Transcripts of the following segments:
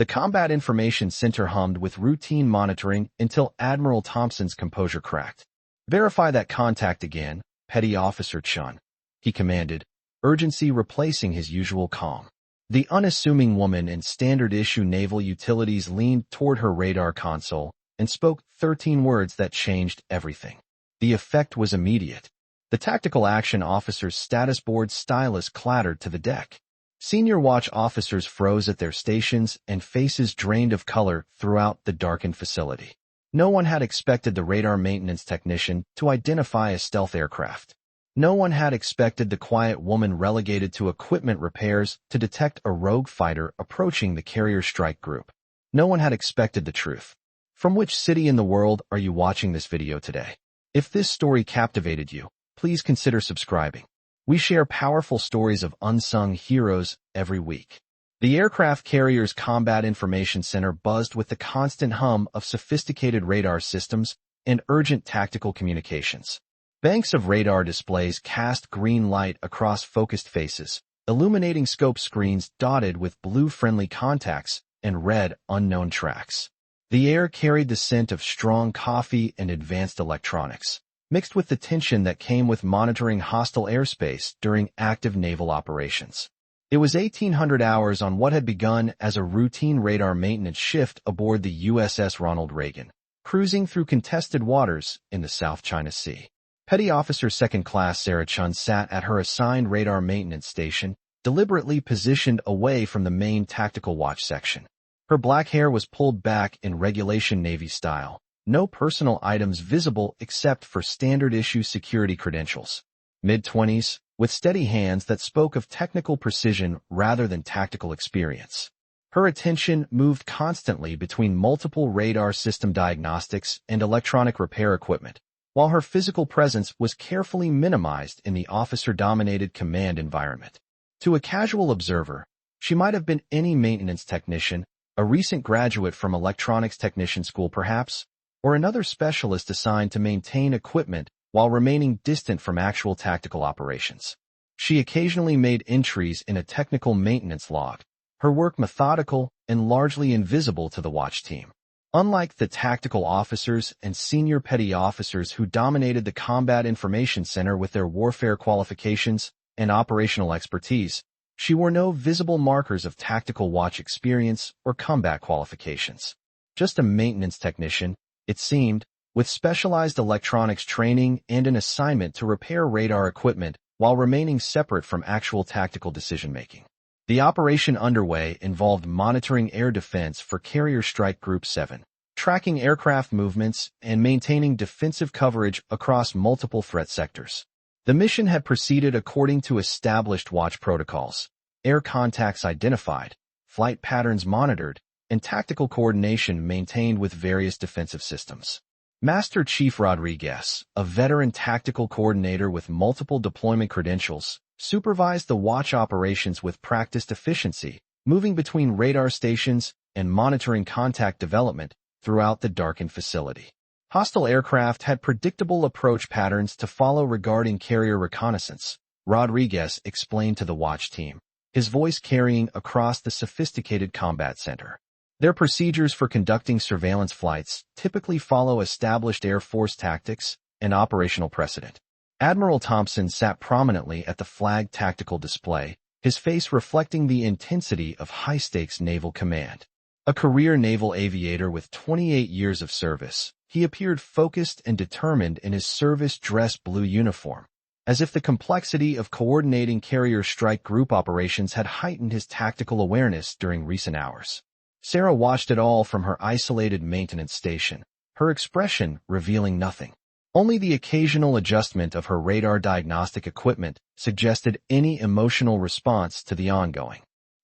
The Combat Information Center hummed with routine monitoring until Admiral Thompson's composure cracked. "Verify that contact again, Petty Officer Chun," he commanded, urgency replacing his usual calm. The unassuming woman in standard-issue naval utilities leaned toward her radar console and spoke 13 words that changed everything. The effect was immediate. The tactical action officer's status board stylus clattered to the deck. Senior watch officers froze at their stations and faces drained of color throughout the darkened facility. No one had expected the radar maintenance technician to identify a stealth aircraft. No one had expected the quiet woman relegated to equipment repairs to detect a rogue fighter approaching the carrier strike group. No one had expected the truth. From which city in the world are you watching this video today? If this story captivated you, please consider subscribing. We share powerful stories of unsung heroes every week. The aircraft carrier's Combat Information Center buzzed with the constant hum of sophisticated radar systems and urgent tactical communications. Banks of radar displays cast green light across focused faces, illuminating scope screens dotted with blue friendly contacts and red unknown tracks. The air carried the scent of strong coffee and advanced electronics, mixed with the tension that came with monitoring hostile airspace during active naval operations. It was 1800 hours on what had begun as a routine radar maintenance shift aboard the USS Ronald Reagan, cruising through contested waters in the South China Sea. Petty Officer Second Class Sarah Chun sat at her assigned radar maintenance station, deliberately positioned away from the main tactical watch section. Her black hair was pulled back in regulation Navy style, no personal items visible except for standard-issue security credentials. Mid-20s, with steady hands that spoke of technical precision rather than tactical experience. Her attention moved constantly between multiple radar system diagnostics and electronic repair equipment, while her physical presence was carefully minimized in the officer-dominated command environment. To a casual observer, she might have been any maintenance technician, a recent graduate from electronics technician school perhaps, or another specialist assigned to maintain equipment while remaining distant from actual tactical operations. She occasionally made entries in a technical maintenance log, her work methodical and largely invisible to the watch team. Unlike the tactical officers and senior petty officers who dominated the Combat Information Center with their warfare qualifications and operational expertise, she wore no visible markers of tactical watch experience or combat qualifications. Just a maintenance technician, it seemed, with specialized electronics training and an assignment to repair radar equipment while remaining separate from actual tactical decision-making. The operation underway involved monitoring air defense for Carrier Strike Group 7, tracking aircraft movements, and maintaining defensive coverage across multiple threat sectors. The mission had proceeded according to established watch protocols, air contacts identified, flight patterns monitored, and tactical coordination maintained with various defensive systems. Master Chief Rodriguez, a veteran tactical coordinator with multiple deployment credentials, supervised the watch operations with practiced efficiency, moving between radar stations and monitoring contact development throughout the darkened facility. Hostile aircraft had predictable approach patterns to follow regarding carrier reconnaissance, Rodriguez explained to the watch team, his voice carrying across the sophisticated combat center. Their procedures for conducting surveillance flights typically follow established Air Force tactics and operational precedent. Admiral Thompson sat prominently at the flag tactical display, his face reflecting the intensity of high-stakes naval command. A career naval aviator with 28 years of service, he appeared focused and determined in his service dress blue uniform, as if the complexity of coordinating Carrier Strike Group operations had heightened his tactical awareness during recent hours. Sarah watched it all from her isolated maintenance station, her expression revealing nothing. Only the occasional adjustment of her radar diagnostic equipment suggested any emotional response to the ongoing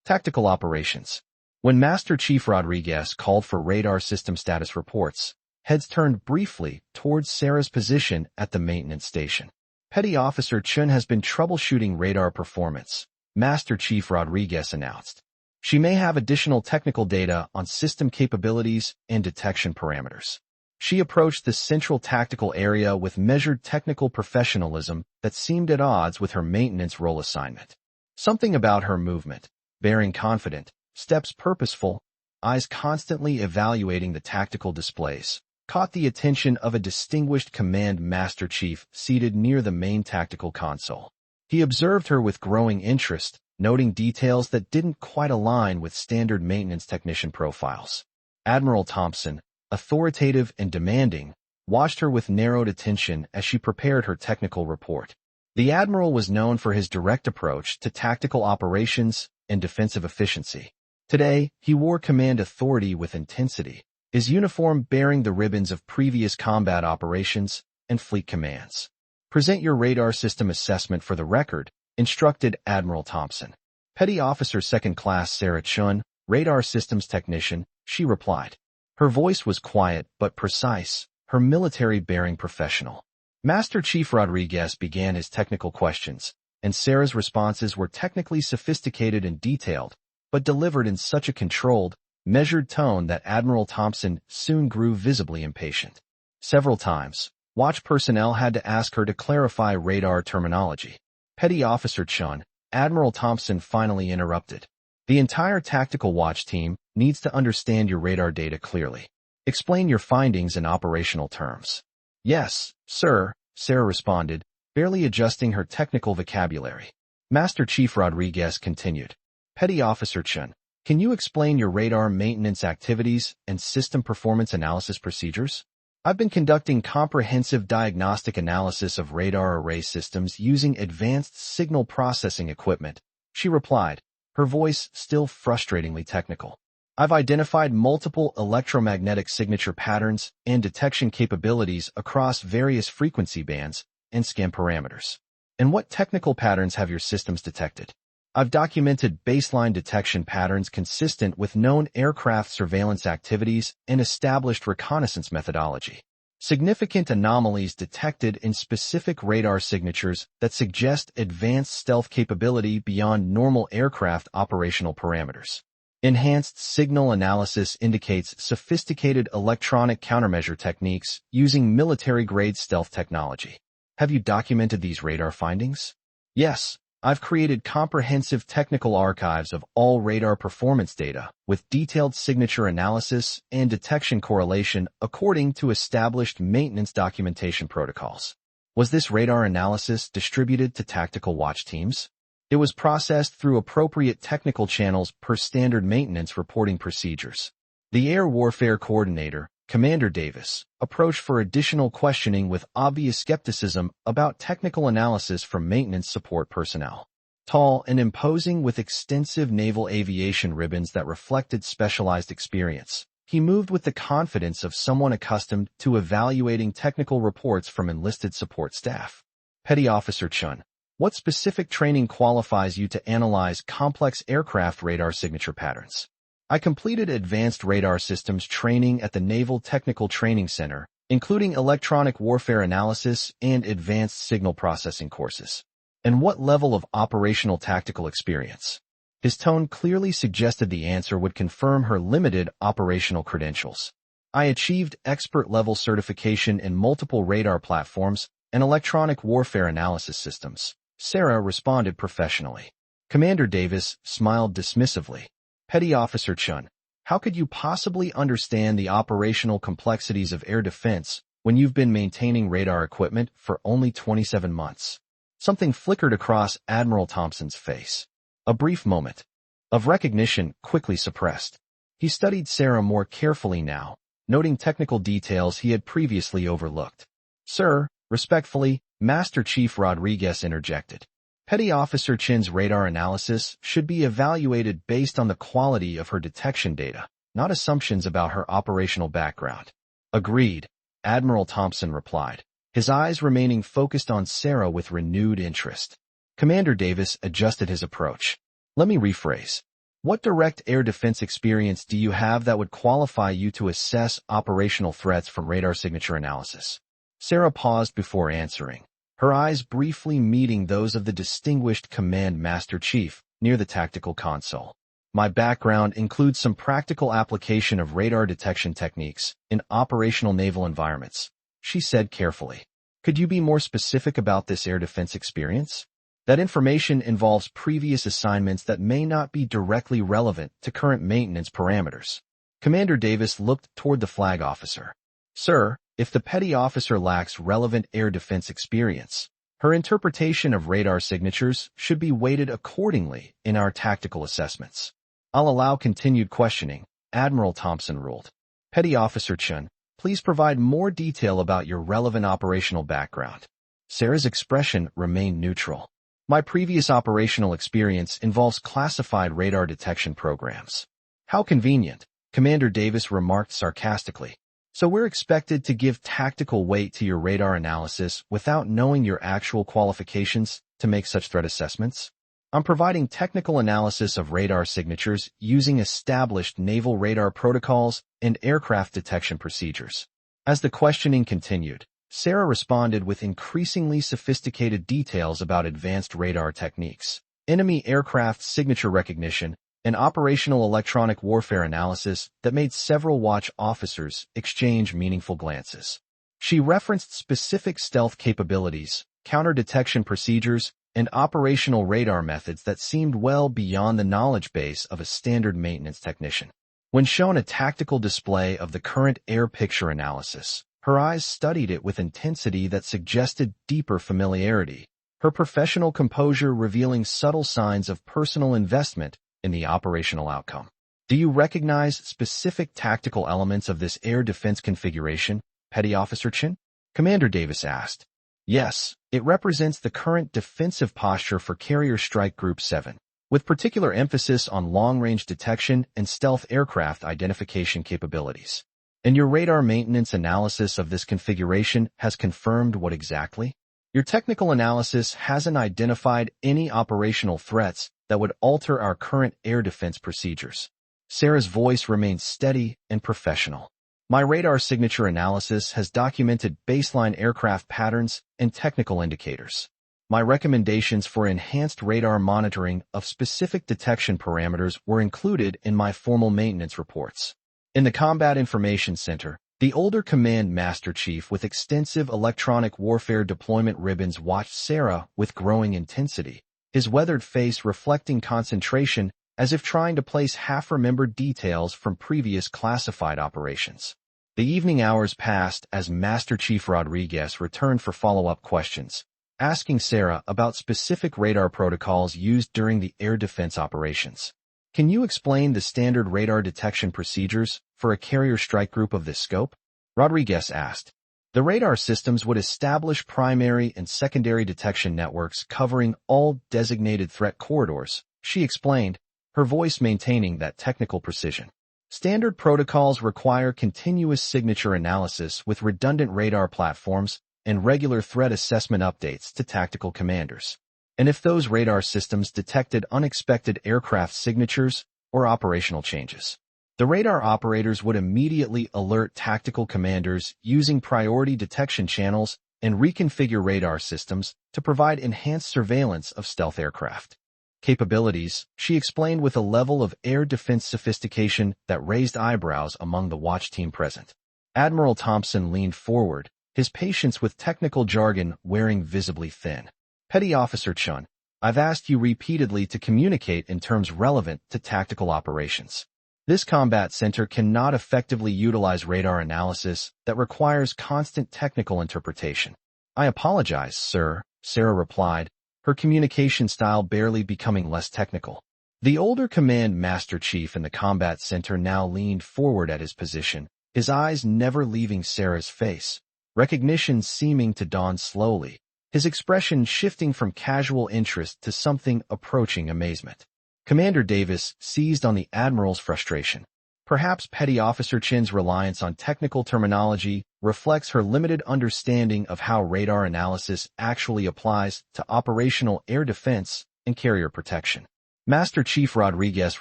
tactical operations. When Master Chief Rodriguez called for radar system status reports, heads turned briefly towards Sarah's position at the maintenance station. Petty Officer Chun has been troubleshooting radar performance, Master Chief Rodriguez announced. She may have additional technical data on system capabilities and detection parameters. She approached the central tactical area with measured technical professionalism that seemed at odds with her maintenance role assignment. Something about her movement, bearing confident, steps purposeful, eyes constantly evaluating the tactical displays, caught the attention of a distinguished command master chief seated near the main tactical console. He observed her with growing interest, noting details that didn't quite align with standard maintenance technician profiles. Admiral Thompson, authoritative and demanding, watched her with narrowed attention as she prepared her technical report. The Admiral was known for his direct approach to tactical operations and defensive efficiency. Today, he wore command authority with intensity, his uniform bearing the ribbons of previous combat operations and fleet commands. "Present your radar system assessment for the record," instructed Admiral Thompson. "Petty Officer Second Class Sarah Chun, radar systems technician," she replied. Her voice was quiet but precise, her military-bearing professional. Master Chief Rodriguez began his technical questions, and Sarah's responses were technically sophisticated and detailed, but delivered in such a controlled, measured tone that Admiral Thompson soon grew visibly impatient. Several times, watch personnel had to ask her to clarify radar terminology. "Petty Officer Chun," Admiral Thompson finally interrupted. "The entire tactical watch team needs to understand your radar data clearly. Explain your findings in operational terms." "Yes, sir," Sarah responded, barely adjusting her technical vocabulary. Master Chief Rodriguez continued. "Petty Officer Chun, can you explain your radar maintenance activities and system performance analysis procedures? I've been conducting comprehensive diagnostic analysis of radar array systems using advanced signal processing equipment," she replied, her voice still frustratingly technical. "I've identified multiple electromagnetic signature patterns and detection capabilities across various frequency bands and scan parameters." "And what technical patterns have your systems detected?" "I've documented baseline detection patterns consistent with known aircraft surveillance activities and established reconnaissance methodology. Significant anomalies detected in specific radar signatures that suggest advanced stealth capability beyond normal aircraft operational parameters. Enhanced signal analysis indicates sophisticated electronic countermeasure techniques using military-grade stealth technology." "Have you documented these radar findings?" "Yes. I've created comprehensive technical archives of all radar performance data with detailed signature analysis and detection correlation according to established maintenance documentation protocols." "Was this radar analysis distributed to tactical watch teams?" "It was processed through appropriate technical channels per standard maintenance reporting procedures." The Air Warfare Coordinator, Commander Davis, approached for additional questioning with obvious skepticism about technical analysis from maintenance support personnel. Tall and imposing with extensive naval aviation ribbons that reflected specialized experience, he moved with the confidence of someone accustomed to evaluating technical reports from enlisted support staff. "Petty Officer Chun, what specific training qualifies you to analyze complex aircraft radar signature patterns?" "I completed advanced radar systems training at the Naval Technical Training Center, including electronic warfare analysis and advanced signal processing courses." "And what level of operational tactical experience?" His tone clearly suggested the answer would confirm her limited operational credentials. "I achieved expert-level certification in multiple radar platforms and electronic warfare analysis systems," Sarah responded professionally. Commander Davis smiled dismissively. "Petty Officer Chun, how could you possibly understand the operational complexities of air defense when you've been maintaining radar equipment for only 27 months? Something flickered across Admiral Thompson's face. A brief moment of recognition quickly suppressed. He studied Sarah more carefully now, noting technical details he had previously overlooked. "Sir," respectfully, Master Chief Rodriguez interjected. "Petty Officer Chin's radar analysis should be evaluated based on the quality of her detection data, not assumptions about her operational background." "Agreed," Admiral Thompson replied, his eyes remaining focused on Sarah with renewed interest. Commander Davis adjusted his approach. "Let me rephrase. What direct air defense experience do you have that would qualify you to assess operational threats from radar signature analysis?" Sarah paused before answering, her eyes briefly meeting those of the distinguished Command Master Chief near the tactical console. "My background includes some practical application of radar detection techniques in operational naval environments," she said carefully. "Could you be more specific about this air defense experience?" "That information involves previous assignments that may not be directly relevant to current maintenance parameters," Commander Davis looked toward the flag officer. Sir, if the petty officer lacks relevant air defense experience, her interpretation of radar signatures should be weighted accordingly in our tactical assessments. I'll allow continued questioning, Admiral Thompson ruled. Petty Officer Chun, please provide more detail about your relevant operational background. Sarah's expression remained neutral. My previous operational experience involves classified radar detection programs. How convenient, Commander Davis remarked sarcastically. So we're expected to give tactical weight to your radar analysis without knowing your actual qualifications to make such threat assessments? I'm providing technical analysis of radar signatures using established naval radar protocols and aircraft detection procedures. As the questioning continued, Sarah responded with increasingly sophisticated details about advanced radar techniques, enemy aircraft signature recognition, and operational electronic warfare analysis that made several watch officers exchange meaningful glances. She referenced specific stealth capabilities, counter-detection procedures, and operational radar methods that seemed well beyond the knowledge base of a standard maintenance technician. When shown a tactical display of the current air picture analysis, her eyes studied it with intensity that suggested deeper familiarity, her professional composure revealing subtle signs of personal investment in the operational outcome. Do you recognize specific tactical elements of this air defense configuration, Petty Officer Chin? Commander Davis asked. Yes, it represents the current defensive posture for Carrier Strike Group 7, with particular emphasis on long-range detection and stealth aircraft identification capabilities. And your radar maintenance analysis of this configuration has confirmed what exactly? Your technical analysis hasn't identified any operational threats that would alter our current air defense procedures. Sarah's voice remained steady and professional. My radar signature analysis has documented baseline aircraft patterns and technical indicators. My recommendations for enhanced radar monitoring of specific detection parameters were included in my formal maintenance reports. In the Combat Information Center, the older Command Master Chief with extensive electronic warfare deployment ribbons watched Sarah with growing intensity, his weathered face reflecting concentration as if trying to place half-remembered details from previous classified operations. The evening hours passed as Master Chief Rodriguez returned for follow-up questions, asking Sarah about specific radar protocols used during the air defense operations. Can you explain the standard radar detection procedures for a carrier strike group of this scope? Rodriguez asked. The radar systems would establish primary and secondary detection networks covering all designated threat corridors, she explained, her voice maintaining that technical precision. Standard protocols require continuous signature analysis with redundant radar platforms and regular threat assessment updates to tactical commanders. And if those radar systems detected unexpected aircraft signatures or operational changes, the radar operators would immediately alert tactical commanders using priority detection channels and reconfigure radar systems to provide enhanced surveillance of stealth aircraft. Capabilities, she explained with a level of air defense sophistication that raised eyebrows among the watch team present. Admiral Thompson leaned forward, his patience with technical jargon wearing visibly thin. Petty Officer Chun, I've asked you repeatedly to communicate in terms relevant to tactical operations. This combat center cannot effectively utilize radar analysis that requires constant technical interpretation. I apologize, sir, Sarah replied, her communication style barely becoming less technical. The older Command Master Chief in the combat center now leaned forward at his position, his eyes never leaving Sarah's face, recognition seeming to dawn slowly, his expression shifting from casual interest to something approaching amazement. Commander Davis seized on the Admiral's frustration. Perhaps Petty Officer Chin's reliance on technical terminology reflects her limited understanding of how radar analysis actually applies to operational air defense and carrier protection. Master Chief Rodriguez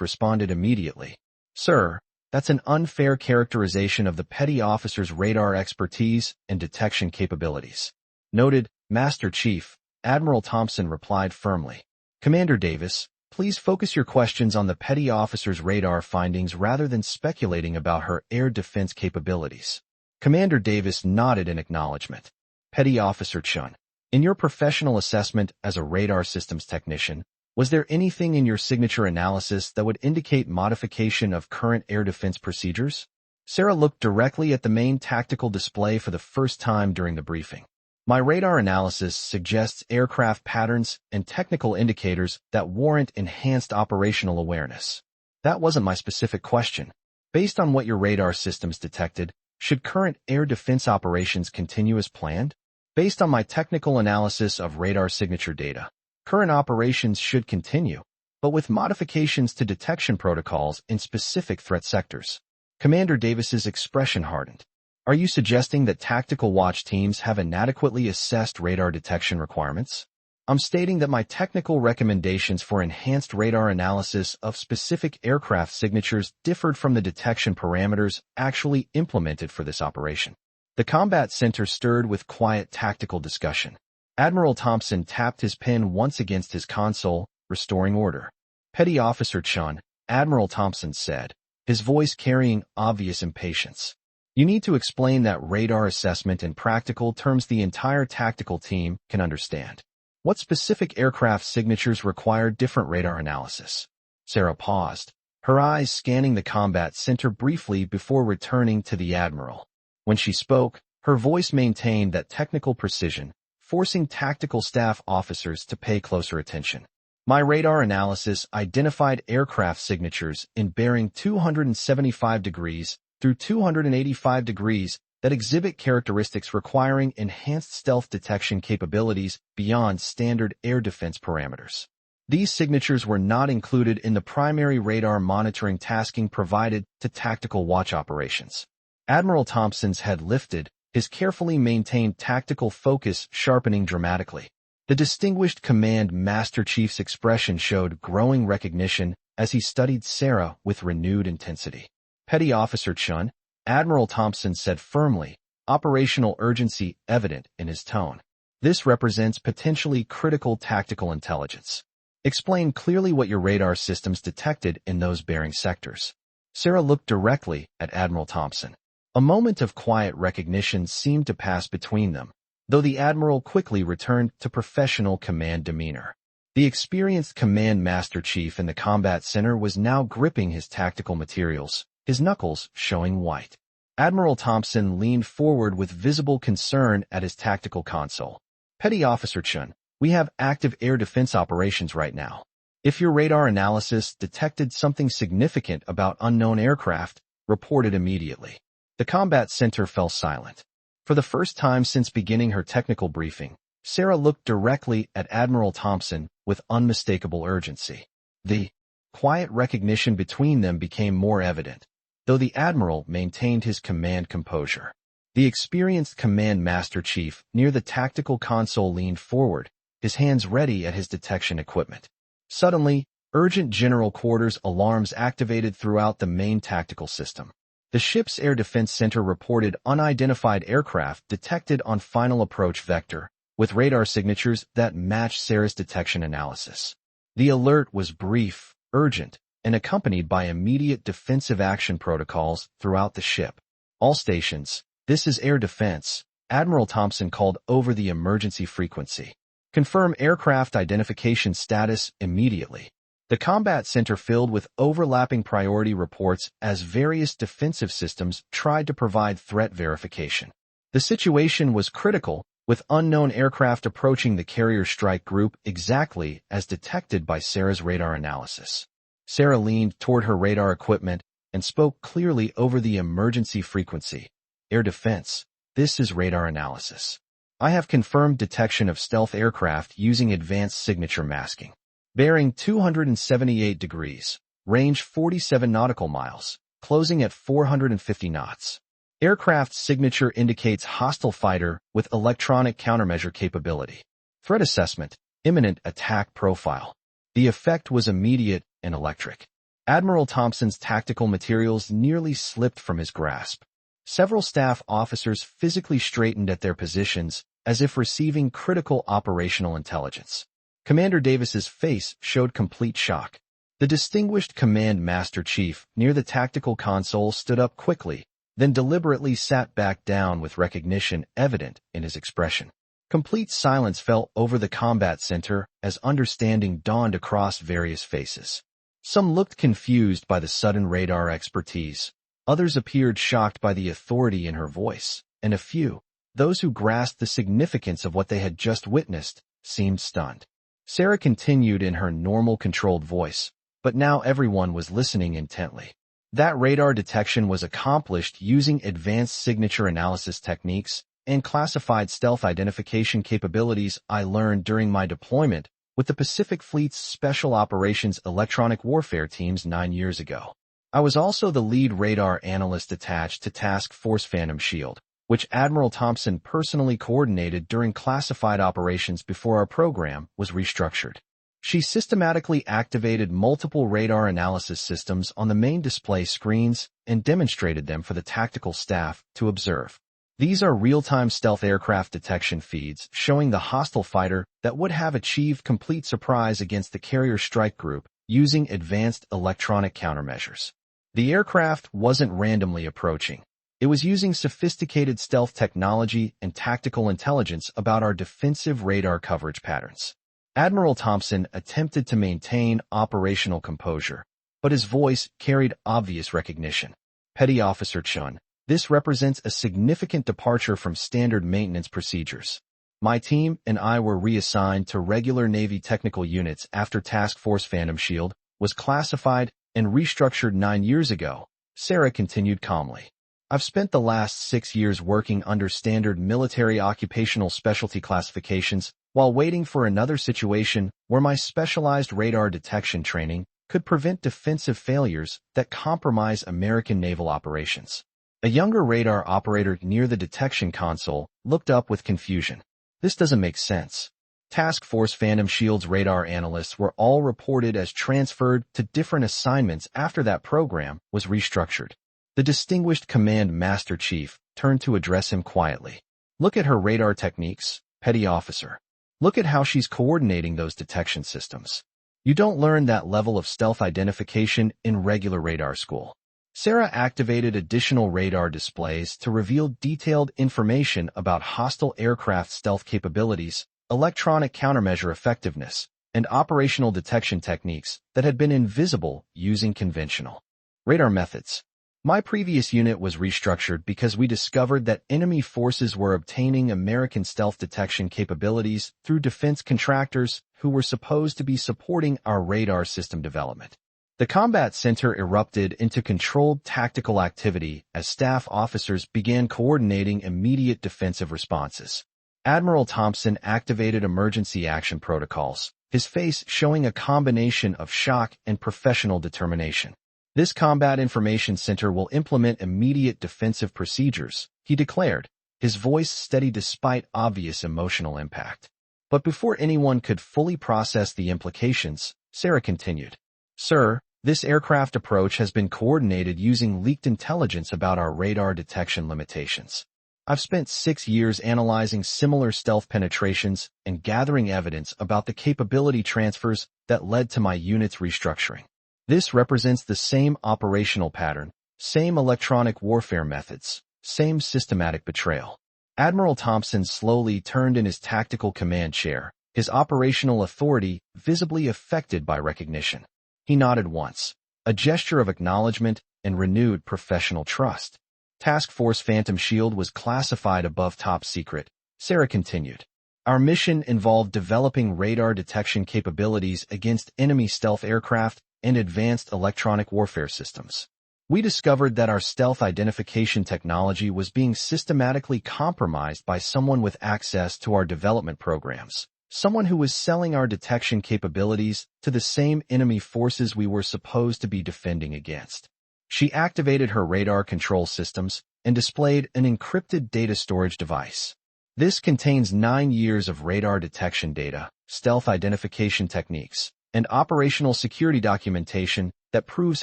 responded immediately. Sir, that's an unfair characterization of the Petty Officer's radar expertise and detection capabilities. Noted, Master Chief, Admiral Thompson replied firmly. Commander Davis, please focus your questions on the Petty Officer's radar findings rather than speculating about her air defense capabilities. Commander Davis nodded in acknowledgement. Petty Officer Chun, in your professional assessment as a radar systems technician, Was there anything in your signature analysis that would indicate modification of current air defense procedures? Sarah looked directly at the main tactical display for the first time during the briefing. My radar analysis suggests aircraft patterns and technical indicators that warrant enhanced operational awareness. That wasn't my specific question. Based on what your radar systems detected, should current air defense operations continue as planned? Based on my technical analysis of radar signature data, current operations should continue, but with modifications to detection protocols in specific threat sectors. Commander Davis's expression hardened. Are you suggesting that tactical watch teams have inadequately assessed radar detection requirements? I'm stating that my technical recommendations for enhanced radar analysis of specific aircraft signatures differed from the detection parameters actually implemented for this operation. The combat center stirred with quiet tactical discussion. Admiral Thompson tapped his pen once against his console, restoring order. Petty Officer Chun, Admiral Thompson said, his voice carrying obvious impatience. You need to explain that radar assessment in practical terms the entire tactical team can understand. What specific aircraft signatures require different radar analysis? Sarah paused, her eyes scanning the combat center briefly before returning to the Admiral. When she spoke, her voice maintained that technical precision, forcing tactical staff officers to pay closer attention. My radar analysis identified aircraft signatures in bearing 275 degrees through 285 degrees that exhibit characteristics requiring enhanced stealth detection capabilities beyond standard air defense parameters. These signatures were not included in the primary radar monitoring tasking provided to tactical watch operations. Admiral Thompson's head lifted, his carefully maintained tactical focus sharpening dramatically. The distinguished Command Master Chief's expression showed growing recognition as he studied Sarah with renewed intensity. Petty Officer Chun, Admiral Thompson said firmly, operational urgency evident in his tone. This represents potentially critical tactical intelligence. Explain clearly what your radar systems detected in those bearing sectors. Sarah looked directly at Admiral Thompson. A moment of quiet recognition seemed to pass between them, though the Admiral quickly returned to professional command demeanor. The experienced Command Master Chief in the combat center was now gripping his tactical materials, his knuckles showing white. Admiral Thompson leaned forward with visible concern at his tactical console. Petty Officer Chun, we have active air defense operations right now. If your radar analysis detected something significant about unknown aircraft, report it immediately. The combat center fell silent. For the first time since beginning her technical briefing, Sarah looked directly at Admiral Thompson with unmistakable urgency. The quiet recognition between them became more evident, though the Admiral maintained his command composure. The experienced Command Master Chief near the tactical console leaned forward, his hands ready at his detection equipment. Suddenly, urgent general quarters alarms activated throughout the main tactical system. The ship's air defense center reported unidentified aircraft detected on final approach vector, with radar signatures that matched Sarah's detection analysis. The alert was brief, urgent, and accompanied by immediate defensive action protocols throughout the ship. All stations, this is air defense, Admiral Thompson called over the emergency frequency. Confirm aircraft identification status immediately. The combat center filled with overlapping priority reports as various defensive systems tried to provide threat verification. The situation was critical, with unknown aircraft approaching the carrier strike group exactly as detected by Sarah's radar analysis. Sarah leaned toward her radar equipment and spoke clearly over the emergency frequency. Air defense, this is radar analysis. I have confirmed detection of stealth aircraft using advanced signature masking. Bearing 278 degrees, range 47 nautical miles, closing at 450 knots. Aircraft signature indicates hostile fighter with electronic countermeasure capability. Threat assessment, imminent attack profile. The effect was immediate and electric. Admiral Thompson's tactical materials nearly slipped from his grasp. Several staff officers physically straightened at their positions as if receiving critical operational intelligence. Commander Davis's face showed complete shock. The distinguished Command Master Chief near the tactical console stood up quickly, then deliberately sat back down with recognition evident in his expression. Complete silence fell over the combat center as understanding dawned across various faces. Some looked confused by the sudden radar expertise. Others appeared shocked by the authority in her voice, and a few, those who grasped the significance of what they had just witnessed, seemed stunned. Sarah continued in her normal controlled voice, but now everyone was listening intently. That radar detection was accomplished using advanced signature analysis techniques and classified stealth identification capabilities I learned during my deployment with the Pacific Fleet's Special Operations Electronic Warfare teams 9 years ago. I was also the lead radar analyst attached to Task Force Phantom Shield, which Admiral Thompson personally coordinated during classified operations before our program was restructured. She systematically activated multiple radar analysis systems on the main display screens and demonstrated them for the tactical staff to observe. These are real-time stealth aircraft detection feeds showing the hostile fighter that would have achieved complete surprise against the carrier strike group using advanced electronic countermeasures. The aircraft wasn't randomly approaching. It was using sophisticated stealth technology and tactical intelligence about our defensive radar coverage patterns. Admiral Thompson attempted to maintain operational composure, but his voice carried obvious recognition. Petty Officer Chun, this represents a significant departure from standard maintenance procedures. My team and I were reassigned to regular Navy technical units after Task Force Phantom Shield was classified and restructured 9 years ago, Sarah continued calmly. I've spent the last 6 years working under standard military occupational specialty classifications while waiting for another situation where my specialized radar detection training could prevent defensive failures that compromise American naval operations. A younger radar operator near the detection console looked up with confusion. This doesn't make sense. Task Force Phantom Shield's radar analysts were all reported as transferred to different assignments after that program was restructured. The distinguished Command Master Chief turned to address him quietly. Look at her radar techniques, Petty Officer. Look at how she's coordinating those detection systems. You don't learn that level of stealth identification in regular radar school. Sarah activated additional radar displays to reveal detailed information about hostile aircraft stealth capabilities, electronic countermeasure effectiveness, and operational detection techniques that had been invisible using conventional radar methods. My previous unit was restructured because we discovered that enemy forces were obtaining American stealth detection capabilities through defense contractors who were supposed to be supporting our radar system development. The combat center erupted into controlled tactical activity as staff officers began coordinating immediate defensive responses. Admiral Thompson activated emergency action protocols, his face showing a combination of shock and professional determination. This combat information center will implement immediate defensive procedures, he declared, his voice steady despite obvious emotional impact. But before anyone could fully process the implications, Sarah continued. Sir, this aircraft approach has been coordinated using leaked intelligence about our radar detection limitations. I've spent 6 years analyzing similar stealth penetrations and gathering evidence about the capability transfers that led to my unit's restructuring. This represents the same operational pattern, same electronic warfare methods, same systematic betrayal. Admiral Thompson slowly turned in his tactical command chair, his operational authority visibly affected by recognition. He nodded once, a gesture of acknowledgement and renewed professional trust. Task Force Phantom Shield was classified above top secret, Sarah continued. Our mission involved developing radar detection capabilities against enemy stealth aircraft and advanced electronic warfare systems. We discovered that our stealth identification technology was being systematically compromised by someone with access to our development programs, someone who was selling our detection capabilities to the same enemy forces we were supposed to be defending against. She activated her radar control systems and displayed an encrypted data storage device. This contains 9 years of radar detection data, stealth identification techniques, and operational security documentation that proves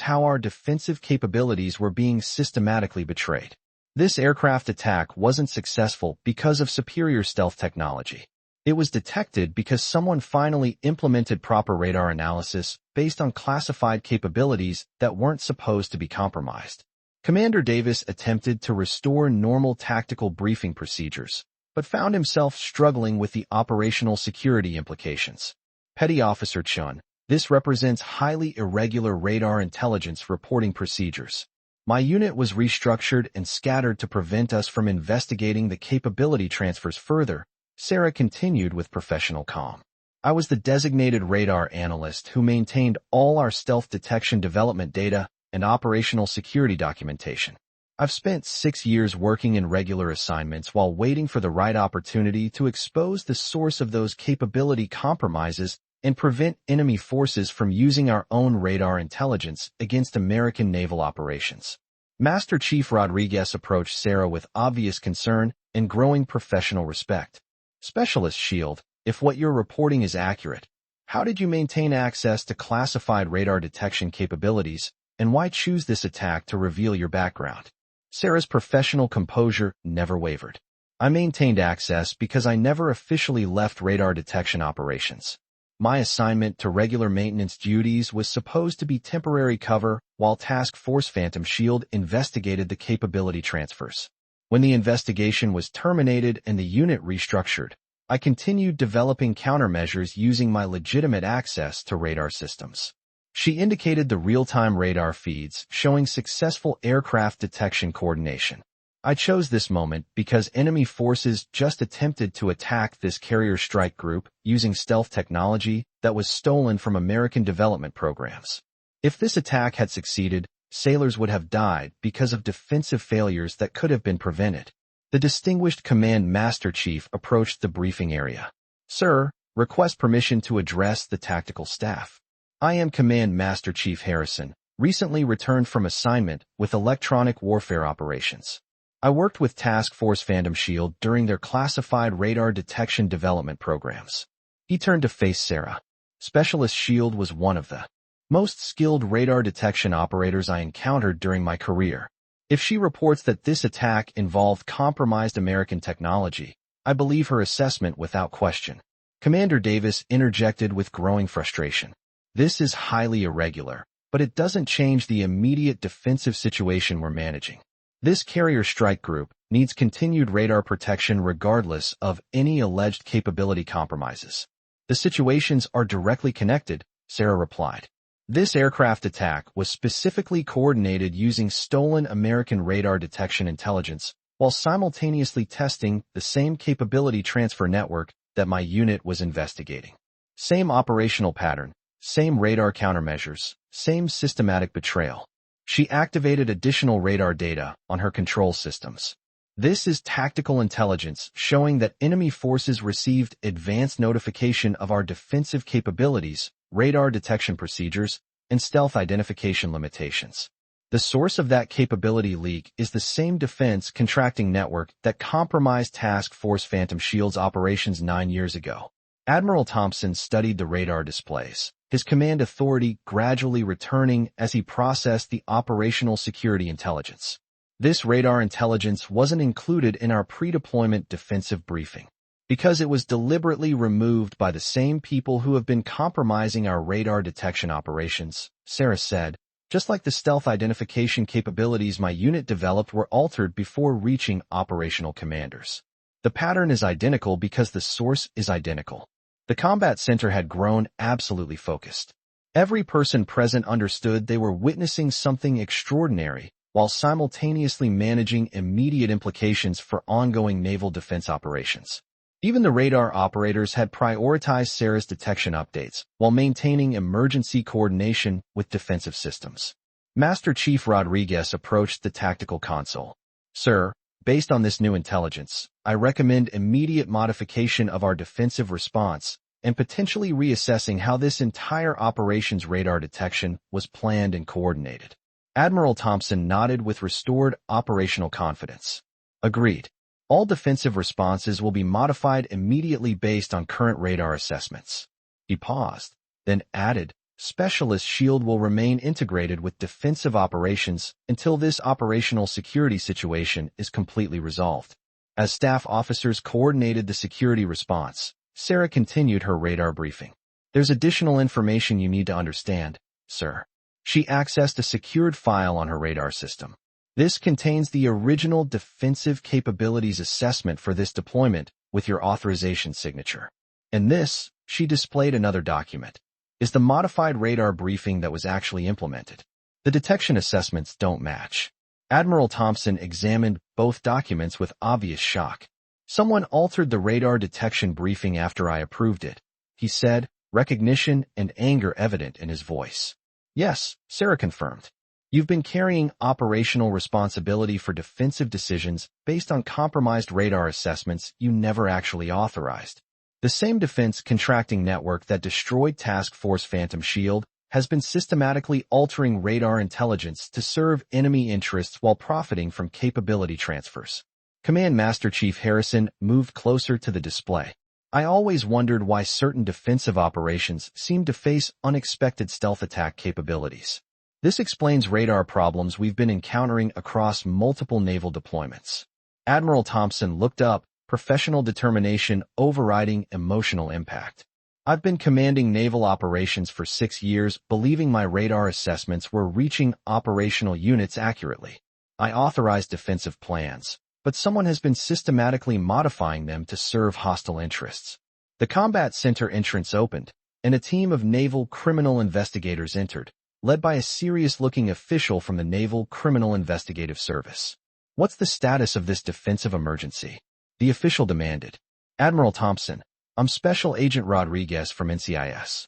how our defensive capabilities were being systematically betrayed. This aircraft attack wasn't successful because of superior stealth technology. It was detected because someone finally implemented proper radar analysis based on classified capabilities that weren't supposed to be compromised. Commander Davis attempted to restore normal tactical briefing procedures, but found himself struggling with the operational security implications. Petty Officer Chun, this represents highly irregular radar intelligence reporting procedures. My unit was restructured and scattered to prevent us from investigating the capability transfers further, Sarah continued with professional calm. I was the designated radar analyst who maintained all our stealth detection development data and operational security documentation. I've spent 6 years working in regular assignments while waiting for the right opportunity to expose the source of those capability compromises and prevent enemy forces from using our own radar intelligence against American naval operations. Master Chief Rodriguez approached Sarah with obvious concern and growing professional respect. Specialist Shield, if what you're reporting is accurate, how did you maintain access to classified radar detection capabilities, and why choose this attack to reveal your background? Sarah's professional composure never wavered. I maintained access because I never officially left radar detection operations. My assignment to regular maintenance duties was supposed to be temporary cover while Task Force Phantom Shield investigated the capability transfers. When the investigation was terminated and the unit restructured, I continued developing countermeasures using my legitimate access to radar systems. She indicated the real-time radar feeds showing successful aircraft detection coordination. I chose this moment because enemy forces just attempted to attack this carrier strike group using stealth technology that was stolen from American development programs. If this attack had succeeded, sailors would have died because of defensive failures that could have been prevented. The distinguished Command Master Chief approached the briefing area. Sir, request permission to address the tactical staff. I am Command Master Chief Harrison, recently returned from assignment with electronic warfare operations. I worked with Task Force Phantom Shield during their classified radar detection development programs. He turned to face Sarah. Specialist Shield was one of the most skilled radar detection operators I encountered during my career. If she reports that this attack involved compromised American technology, I believe her assessment without question. Commander Davis interjected with growing frustration. This is highly irregular, but it doesn't change the immediate defensive situation we're managing. This carrier strike group needs continued radar protection regardless of any alleged capability compromises. The situations are directly connected, Sarah replied. This aircraft attack was specifically coordinated using stolen American radar detection intelligence while simultaneously testing the same capability transfer network that my unit was investigating. Same operational pattern, same radar countermeasures, same systematic betrayal. She activated additional radar data on her control systems. This is tactical intelligence showing that enemy forces received advanced notification of our defensive capabilities, radar detection procedures, and stealth identification limitations. The source of that capability leak is the same defense contracting network that compromised Task Force Phantom Shield's operations 9 years ago. Admiral Thompson studied the radar displays, his command authority gradually returning as he processed the operational security intelligence. This radar intelligence wasn't included in our pre-deployment defensive briefing because it was deliberately removed by the same people who have been compromising our radar detection operations, Sarah said. Just like the stealth identification capabilities my unit developed were altered before reaching operational commanders. The pattern is identical because the source is identical. The combat center had grown absolutely focused. Every person present understood they were witnessing something extraordinary while simultaneously managing immediate implications for ongoing naval defense operations. Even the radar operators had prioritized Sarah's detection updates while maintaining emergency coordination with defensive systems. Master Chief Rodriguez approached the tactical console. Sir, based on this new intelligence, I recommend immediate modification of our defensive response and potentially reassessing how this entire operation's radar detection was planned and coordinated. Admiral Thompson nodded with restored operational confidence. Agreed. All defensive responses will be modified immediately based on current radar assessments. He paused, then added, Specialist Shield will remain integrated with defensive operations until this operational security situation is completely resolved. As staff officers coordinated the security response, Sarah continued her radar briefing. There's additional information you need to understand, sir. She accessed a secured file on her radar system. This contains the original defensive capabilities assessment for this deployment with your authorization signature. And this, she displayed another document, is the modified radar briefing that was actually implemented. The detection assessments don't match. Admiral Thompson examined both documents with obvious shock. Someone altered the radar detection briefing after I approved it, he said, recognition and anger evident in his voice. Yes, Sarah confirmed. You've been carrying operational responsibility for defensive decisions based on compromised radar assessments you never actually authorized. The same defense contracting network that destroyed Task Force Phantom Shield has been systematically altering radar intelligence to serve enemy interests while profiting from capability transfers. Command Master Chief Harrison moved closer to the display. I always wondered why certain defensive operations seem to face unexpected stealth attack capabilities. This explains radar problems we've been encountering across multiple naval deployments. Admiral Thompson looked up, professional determination overriding emotional impact. I've been commanding naval operations for 6 years, believing my radar assessments were reaching operational units accurately. I authorized defensive plans, but someone has been systematically modifying them to serve hostile interests. The combat center entrance opened, and a team of naval criminal investigators entered, led by a serious-looking official from the Naval Criminal Investigative Service. What's the status of this defensive emergency? The official demanded. Admiral Thompson, I'm Special Agent Rodriguez from NCIS.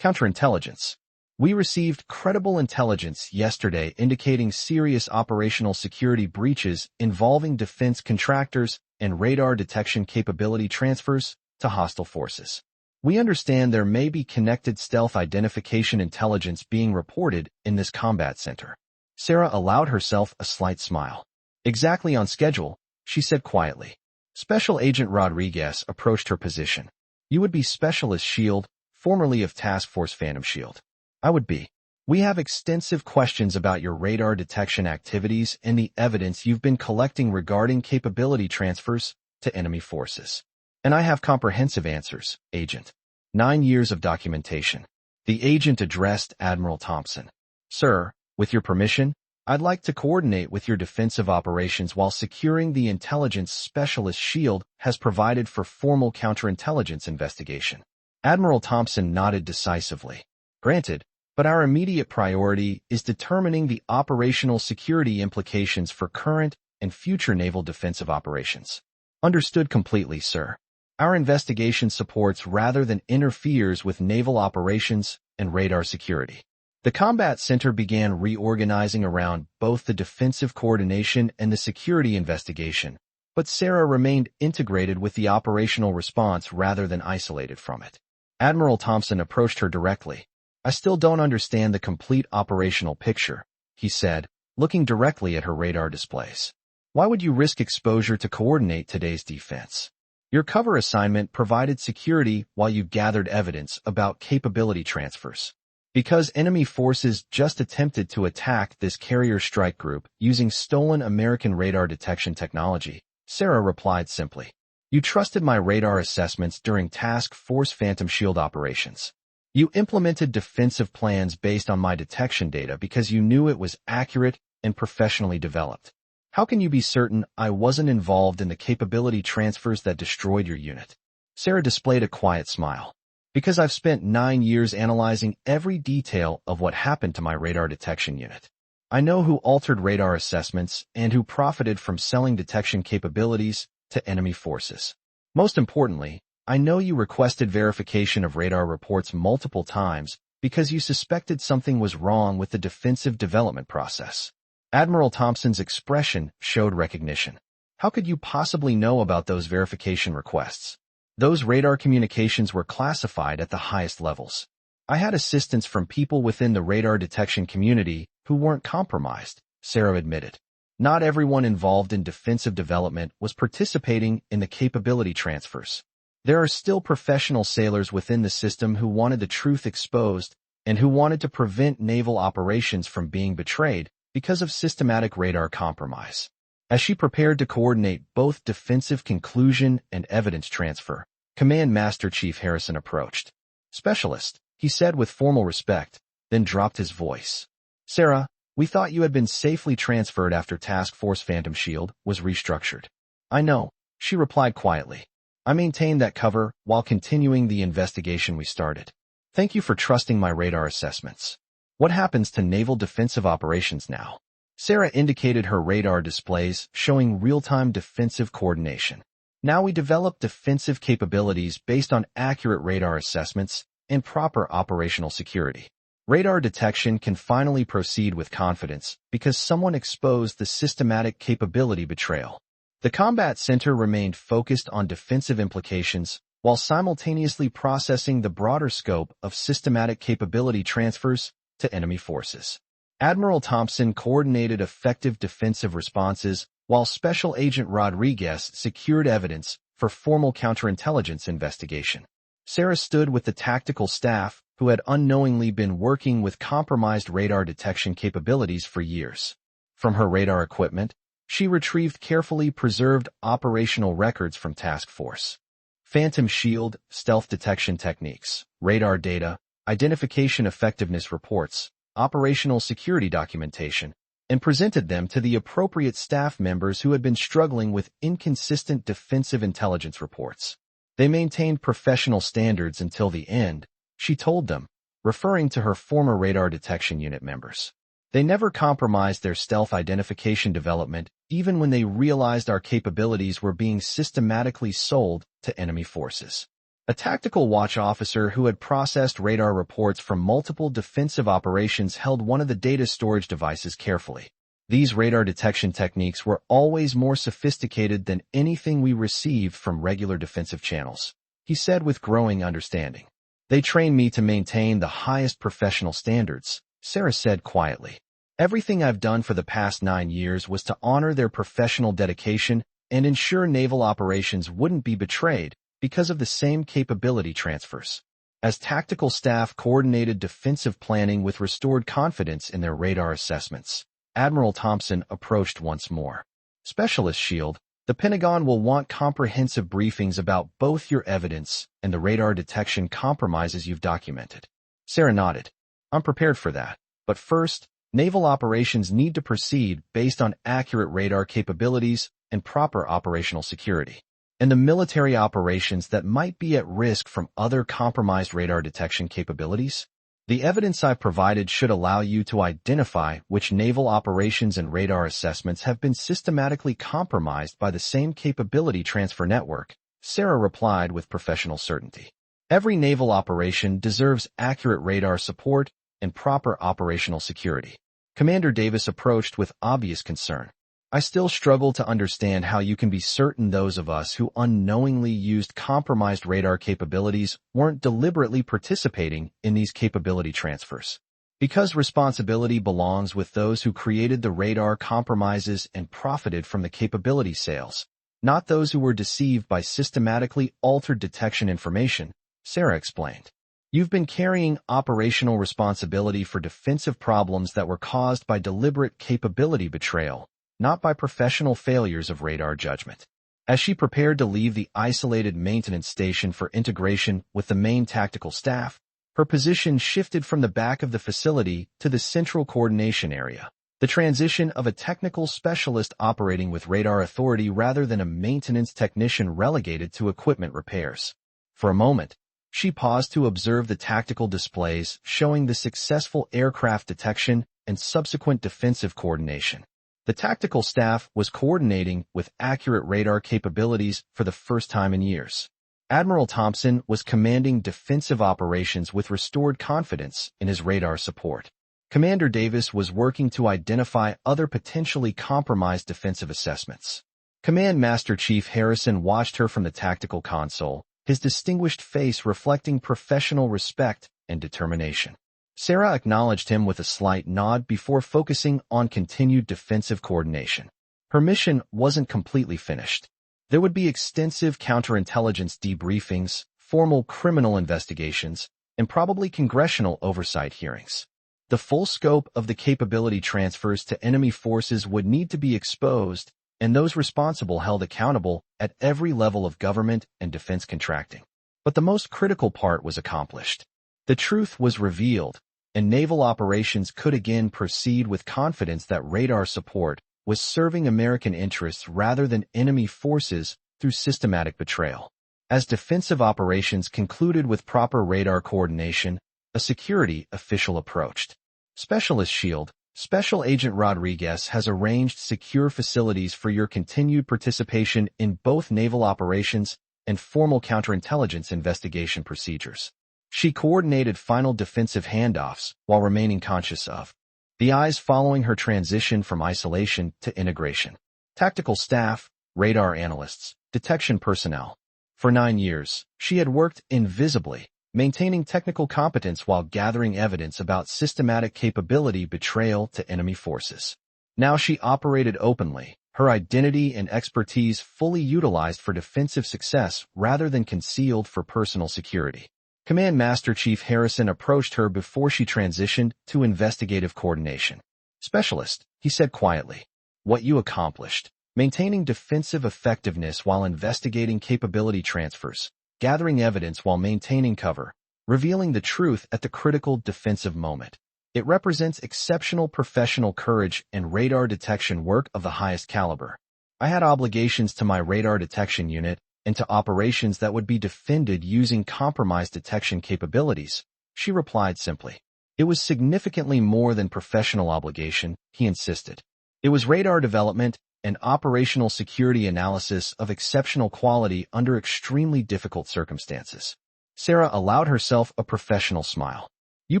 Counterintelligence. We received credible intelligence yesterday indicating serious operational security breaches involving defense contractors and radar detection capability transfers to hostile forces. We understand there may be connected stealth identification intelligence being reported in this combat center. Sarah allowed herself a slight smile. Exactly on schedule, she said quietly. Special Agent Rodriguez approached her position. You would be Specialist Shield, formerly of Task Force Phantom Shield. I would be. We have extensive questions about your radar detection activities and the evidence you've been collecting regarding capability transfers to enemy forces. And I have comprehensive answers, Agent. 9 years of documentation. The agent addressed Admiral Thompson. Sir, with your permission, I'd like to coordinate with your defensive operations while securing the intelligence Specialist Shield has provided for formal counterintelligence investigation. Admiral Thompson nodded decisively. Granted, but our immediate priority is determining the operational security implications for current and future naval defensive operations. Understood completely, sir. Our investigation supports rather than interferes with naval operations and radar security. The combat center began reorganizing around both the defensive coordination and the security investigation, but Sarah remained integrated with the operational response rather than isolated from it. Admiral Thompson approached her directly. I still don't understand the complete operational picture, he said, looking directly at her radar displays. Why would you risk exposure to coordinate today's defense? Your cover assignment provided security while you gathered evidence about capability transfers. Because enemy forces just attempted to attack this carrier strike group using stolen American radar detection technology, Sarah replied simply. You trusted my radar assessments during Task Force Phantom Shield operations. You implemented defensive plans based on my detection data because you knew it was accurate and professionally developed. How can you be certain I wasn't involved in the capability transfers that destroyed your unit? Sarah displayed a quiet smile. Because I've spent 9 years analyzing every detail of what happened to my radar detection unit. I know who altered radar assessments and who profited from selling detection capabilities to enemy forces. Most importantly, I know you requested verification of radar reports multiple times because you suspected something was wrong with the defensive development process. Admiral Thompson's expression showed recognition. How could you possibly know about those verification requests? Those radar communications were classified at the highest levels. I had assistance from people within the radar detection community who weren't compromised, Sarah admitted. Not everyone involved in defensive development was participating in the capability transfers. There are still professional sailors within the system who wanted the truth exposed and who wanted to prevent naval operations from being betrayed because of systematic radar compromise. As she prepared to coordinate both defensive conclusion and evidence transfer, Command Master Chief Harrison approached. Specialist, he said with formal respect, then dropped his voice. Sarah, We thought you had been safely transferred after Task Force Phantom Shield was restructured. I know, she replied quietly. I maintained that cover while continuing the investigation we started. Thank you for trusting my radar assessments. What happens to naval defensive operations now? Sarah indicated her radar displays showing real-time defensive coordination. Now we develop defensive capabilities based on accurate radar assessments and proper operational security. Radar detection can finally proceed with confidence because someone exposed the systematic capability betrayal. The Combat Center remained focused on defensive implications while simultaneously processing the broader scope of systematic capability transfers to enemy forces. Admiral Thompson coordinated effective defensive responses while Special Agent Rodriguez secured evidence for formal counterintelligence investigation. Sarah stood with the tactical staff who had unknowingly been working with compromised radar detection capabilities for years. From her radar equipment, she retrieved carefully preserved operational records from Task Force. Phantom Shield, stealth detection techniques, radar data, identification effectiveness reports, operational security documentation, and presented them to the appropriate staff members who had been struggling with inconsistent defensive intelligence reports. They maintained professional standards until the end, she told them, referring to her former radar detection unit members. They never compromised their stealth identification development, even when they realized our capabilities were being systematically sold to enemy forces. A tactical watch officer who had processed radar reports from multiple defensive operations held one of the data storage devices carefully. These radar detection techniques were always more sophisticated than anything we received from regular defensive channels, he said with growing understanding. They trained me to maintain the highest professional standards, Sarah said quietly. Everything I've done for the past 9 years was to honor their professional dedication and ensure naval operations wouldn't be betrayed because of the same capability transfers. As tactical staff coordinated defensive planning with restored confidence in their radar assessments, Admiral Thompson approached once more. Specialist Shield, the Pentagon will want comprehensive briefings about both your evidence and the radar detection compromises you've documented. Sarah nodded. I'm prepared for that. But first, naval operations need to proceed based on accurate radar capabilities and proper operational security. And the military operations that might be at risk from other compromised radar detection capabilities? The evidence I've provided should allow you to identify which naval operations and radar assessments have been systematically compromised by the same capability transfer network, Sarah replied with professional certainty. Every naval operation deserves accurate radar support and proper operational security. Commander Davis approached with obvious concern. I still struggle to understand how you can be certain those of us who unknowingly used compromised radar capabilities weren't deliberately participating in these capability transfers. Because responsibility belongs with those who created the radar compromises and profited from the capability sales, not those who were deceived by systematically altered detection information, Sarah explained. You've been carrying operational responsibility for defensive problems that were caused by deliberate capability betrayal, not by professional failures of radar judgment. As she prepared to leave the isolated maintenance station for integration with the main tactical staff, her position shifted from the back of the facility to the central coordination area, the transition of a technical specialist operating with radar authority rather than a maintenance technician relegated to equipment repairs. For a moment, she paused to observe the tactical displays showing the successful aircraft detection and subsequent defensive coordination. The tactical staff was coordinating with accurate radar capabilities for the first time in years. Admiral Thompson was commanding defensive operations with restored confidence in his radar support. Commander Davis was working to identify other potentially compromised defensive assessments. Command Master Chief Harrison watched her from the tactical console, his distinguished face reflecting professional respect and determination. Sarah acknowledged him with a slight nod before focusing on continued defensive coordination. Her mission wasn't completely finished. There would be extensive counterintelligence debriefings, formal criminal investigations, and probably congressional oversight hearings. The full scope of the capability transfers to enemy forces would need to be exposed, and those responsible held accountable at every level of government and defense contracting. But the most critical part was accomplished. The truth was revealed. and naval operations could again proceed with confidence that radar support was serving American interests rather than enemy forces through systematic betrayal. As defensive operations concluded with proper radar coordination, a security official approached. Specialist Shield, Special Agent Rodriguez has arranged secure facilities for your continued participation in both naval operations and formal counterintelligence investigation procedures. She coordinated final defensive handoffs while remaining conscious of the eyes following her transition from isolation to integration. Tactical staff, radar analysts, detection personnel. For 9 years, she had worked invisibly, maintaining technical competence while gathering evidence about systematic capability betrayal to enemy forces. Now she operated openly, her identity and expertise fully utilized for defensive success rather than concealed for personal security. Command Master Chief Harrison approached her before she transitioned to investigative coordination. Specialist, he said quietly. What you accomplished. Maintaining defensive effectiveness while investigating capability transfers, gathering evidence while maintaining cover, revealing the truth at the critical defensive moment. It represents exceptional professional courage and radar detection work of the highest caliber. I had obligations to my radar detection unit and to operations that would be defended using compromised detection capabilities, she replied simply. It was significantly more than professional obligation, he insisted. It was radar development and operational security analysis of exceptional quality under extremely difficult circumstances. Sarah allowed herself a professional smile. You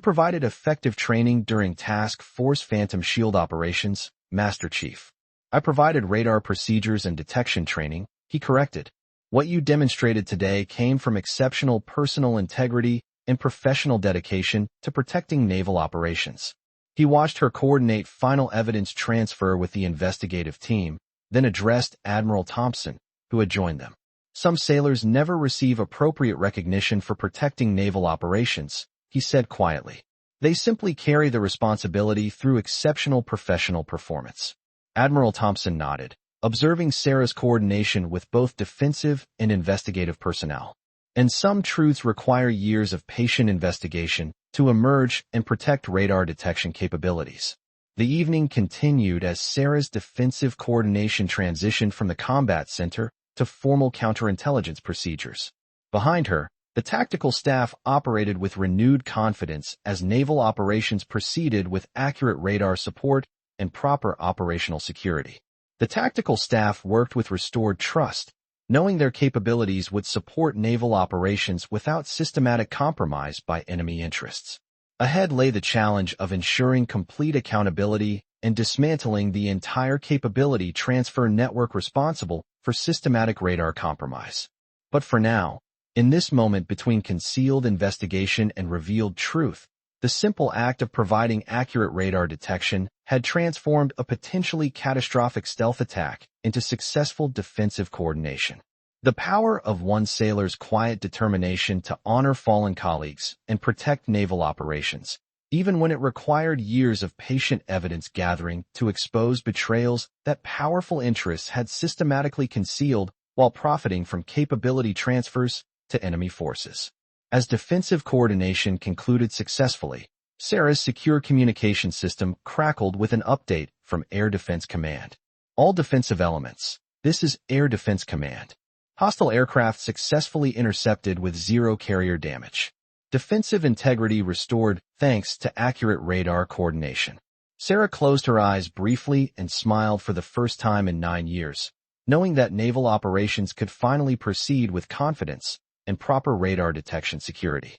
provided effective training during Task Force Phantom Shield operations, Master Chief. I provided radar procedures and detection training, he corrected. What you demonstrated today came from exceptional personal integrity and professional dedication to protecting naval operations. He watched her coordinate final evidence transfer with the investigative team, then addressed Admiral Thompson, who had joined them. Some sailors never receive appropriate recognition for protecting naval operations, he said quietly. They simply carry the responsibility through exceptional professional performance. Admiral Thompson nodded, observing Sarah's coordination with both defensive and investigative personnel. And some truths require years of patient investigation to emerge and protect radar detection capabilities. The evening continued as Sarah's defensive coordination transitioned from the combat center to formal counterintelligence procedures. Behind her, the tactical staff operated with renewed confidence as naval operations proceeded with accurate radar support and proper operational security. The tactical staff worked with restored trust, knowing their capabilities would support naval operations without systematic compromise by enemy interests. Ahead lay the challenge of ensuring complete accountability and dismantling the entire capability transfer network responsible for systematic radar compromise. But for now, in this moment between concealed investigation and revealed truth, the simple act of providing accurate radar detection had transformed a potentially catastrophic stealth attack into successful defensive coordination. The power of one sailor's quiet determination to honor fallen colleagues and protect naval operations, even when it required years of patient evidence gathering to expose betrayals that powerful interests had systematically concealed while profiting from capability transfers to enemy forces. As defensive coordination concluded successfully, Sarah's secure communication system crackled with an update from Air Defense Command. All defensive elements. This is Air Defense Command. Hostile aircraft successfully intercepted with zero carrier damage. Defensive integrity restored thanks to accurate radar coordination. Sarah closed her eyes briefly and smiled for the first time in 9 years, knowing that naval operations could finally proceed with confidence and proper radar detection security.